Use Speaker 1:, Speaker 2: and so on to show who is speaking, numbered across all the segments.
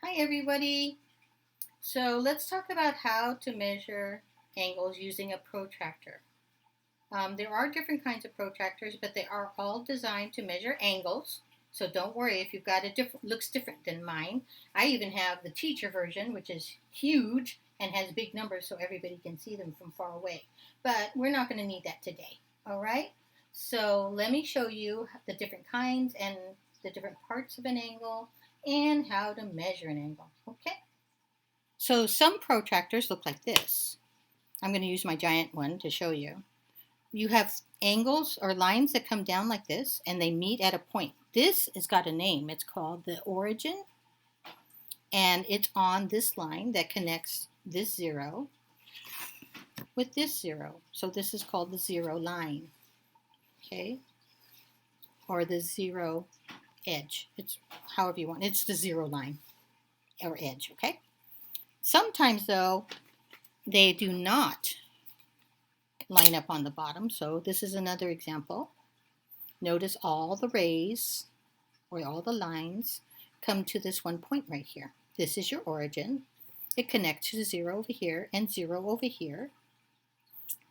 Speaker 1: Hi everybody. So let's talk about how to measure angles using a protractor. There are different kinds of protractors, but they are all designed to measure angles. So don't worry if you've got a looks different than mine. I even have the teacher version, which is huge and has big numbers so everybody can see them from far away. But we're not going to need that today. All right? So let me show you the different kinds and the different parts of an angle and how to measure an angle. Okay? So some protractors look like this. I'm going to use my giant one to show you. You have angles or lines that come down like this and they meet at a point. This has got a name. It's called the origin, and it's on this line that connects this zero with this zero. So this is called the zero line, okay? Or the zero edge. It's however you want. It's the zero line or edge, okay? Sometimes though, they do not line up on the bottom. So this is another example. Notice all the rays or all the lines come to this one point right here. This is your origin. It connects to 0 over here and 0 over here.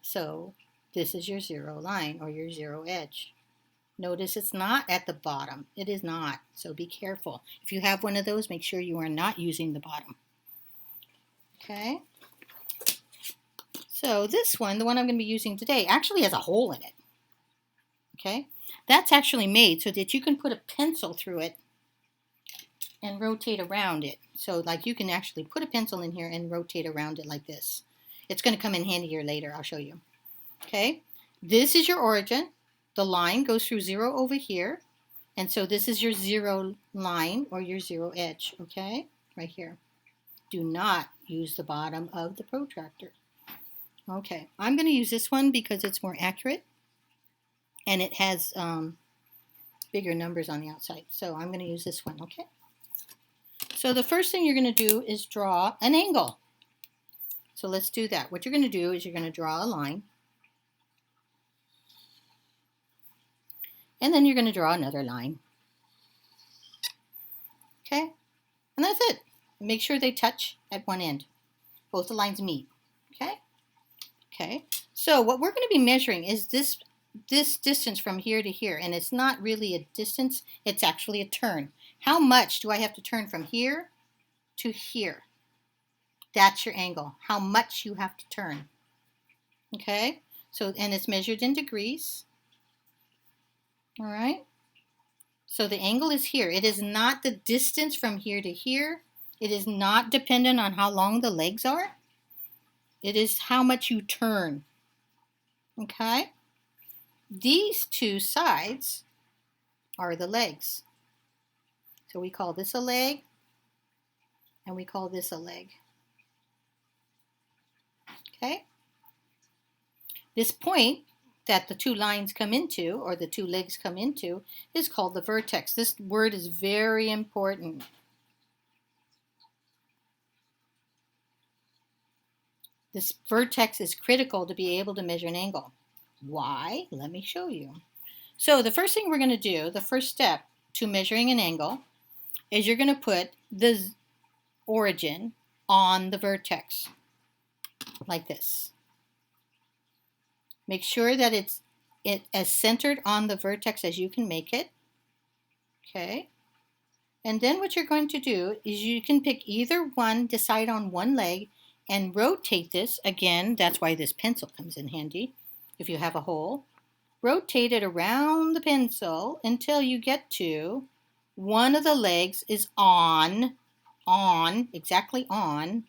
Speaker 1: So this is your zero line or your zero edge. Notice it's not at the bottom. It is not. So be careful. If you have one of those, make sure you are not using the bottom. Okay. So this one, the one I'm going to be using today, actually has a hole in it. Okay. That's actually made so that you can put a pencil through it and rotate around it. So like you can actually put a pencil in here and rotate around it like this. It's going to come in handy here later. I'll show you. Okay. This is your origin. The line goes through 0 over here. And so this is your 0 line or your 0 edge. Okay. Right here. Do not use the bottom of the protractor. Okay. I'm going to use this one because it's more accurate. And it has bigger numbers on the outside. So I'm going to use this one. Okay. So the first thing you're going to do is draw an angle. So let's do that. What you're going to do is you're going to draw a line. And then you're going to draw another line. Okay? And that's it. Make sure they touch at one end. Both the lines meet. Okay? Okay. So what we're going to be measuring is this distance from here to here. And it's not really a distance. It's actually a turn. How much do I have to turn from here to here? That's your angle. How much you have to turn. Okay? So, and it's measured in degrees. All right? So the angle is here. It is not the distance from here to here. It is not dependent on how long the legs are. It is how much you turn. Okay? These two sides are the legs. So we call this a leg, and we call this a leg. Okay? This point that the two lines come into, or the two legs come into, is called the vertex. This word is very important. This vertex is critical to be able to measure an angle. Why? Let me show you. So the first thing we're going to do, the first step to measuring an angle, is you're going to put the origin on the vertex, like this. Make sure that it's as centered on the vertex as you can make it. Okay. And then what you're going to do is you can pick either one, decide on one leg, and rotate this. Again, that's why this pencil comes in handy if you have a hole. Rotate it around the pencil until you get to one of the legs is exactly on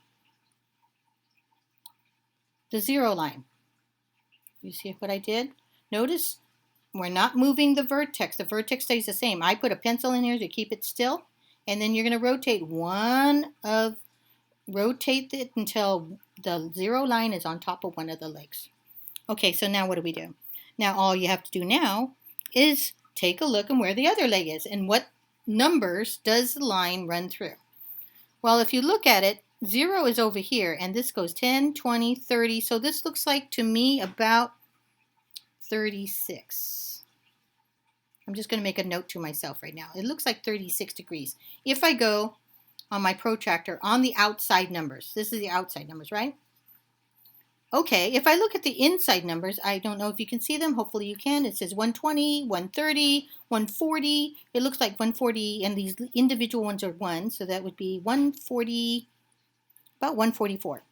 Speaker 1: the 0 line. You see what I did? Notice we're not moving the vertex. The vertex stays the same. I put a pencil in here to keep it still. And then you're going to rotate it until the 0 line is on top of one of the legs. Okay, so now what do? Now all you have to do now is take a look at where the other leg is and what numbers does the line run through. Well, if you look at it, 0 is over here, and this goes 10, 20, 30. So this looks like to me about 36. I'm just going to make a note to myself right now. It looks like 36 degrees. If I go on my protractor on the outside numbers. This is the outside numbers, right? Okay, if I look at the inside numbers, I don't know if you can see them. Hopefully you can. It says 120, 130, 140. It looks like 140, and these individual ones are 1, so that would be 140, about 144.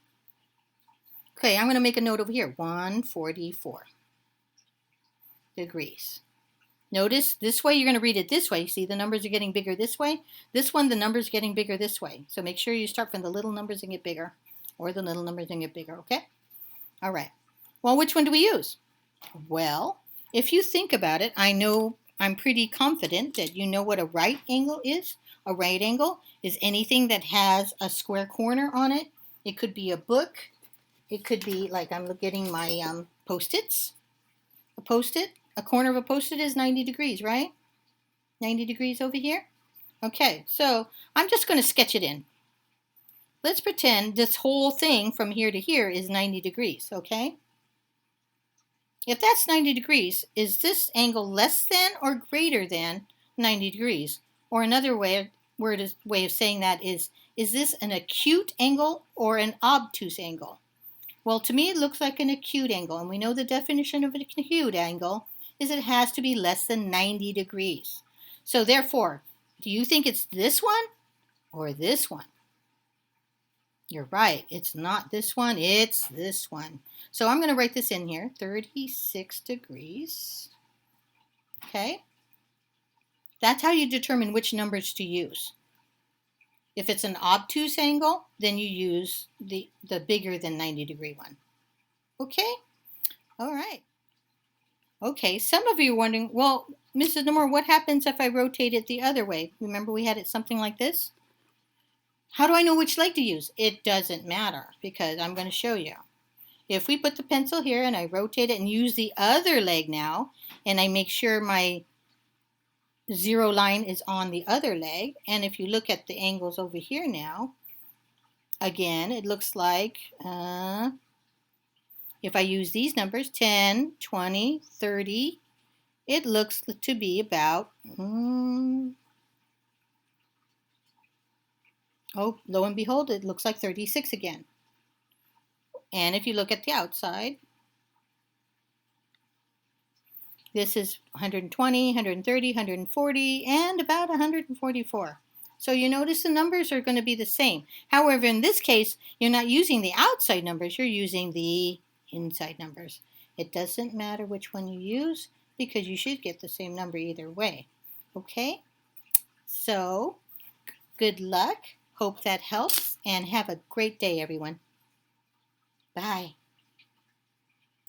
Speaker 1: Okay, I'm going to make a note over here, 144 degrees. Notice this way, you're going to read it this way. See, the numbers are getting bigger this way. This one, the numbers are getting bigger this way. So make sure you start from the little numbers and get bigger, or the little numbers and get bigger, okay? All right. Well, which one do we use? Well, if you think about it, I'm pretty confident that you know what a right angle is. A right angle is anything that has a square corner on it. It could be a book. It could be, like, I'm getting my Post-its. A Post-it. A corner of a Post-it is 90 degrees, right? 90 degrees over here. Okay, so I'm just going to sketch it in. Let's pretend this whole thing from here to here is 90 degrees, okay? If that's 90 degrees, is this angle less than or greater than 90 degrees? Or another way of saying that is this an acute angle or an obtuse angle? Well, to me it looks like an acute angle, and we know the definition of an acute angle is it has to be less than 90 degrees. So therefore, do you think it's this one or this one? You're right, it's not this one, it's this one. So I'm going to write this in here, 36 degrees. Okay? That's how you determine which numbers to use. If it's an obtuse angle, then you use the bigger than 90 degree one. Okay? All right. Okay, some of you are wondering, well, Mrs. Nomura, what happens if I rotate it the other way? Remember we had it something like this? How do I know which leg to use? It doesn't matter, because I'm going to show you. If we put the pencil here and I rotate it and use the other leg now, and I make sure my zero line is on the other leg, and if you look at the angles over here now, again, it looks like if I use these numbers, 10, 20, 30, it looks to be about, oh, lo and behold, it looks like 36 again. And if you look at the outside, this is 120, 130, 140, and about 144. So you notice the numbers are going to be the same. However, in this case, you're not using the outside numbers, you're using the inside numbers. It doesn't matter which one you use because you should get the same number either way. Okay? So, good luck. Hope that helps, and have a great day, everyone. Bye.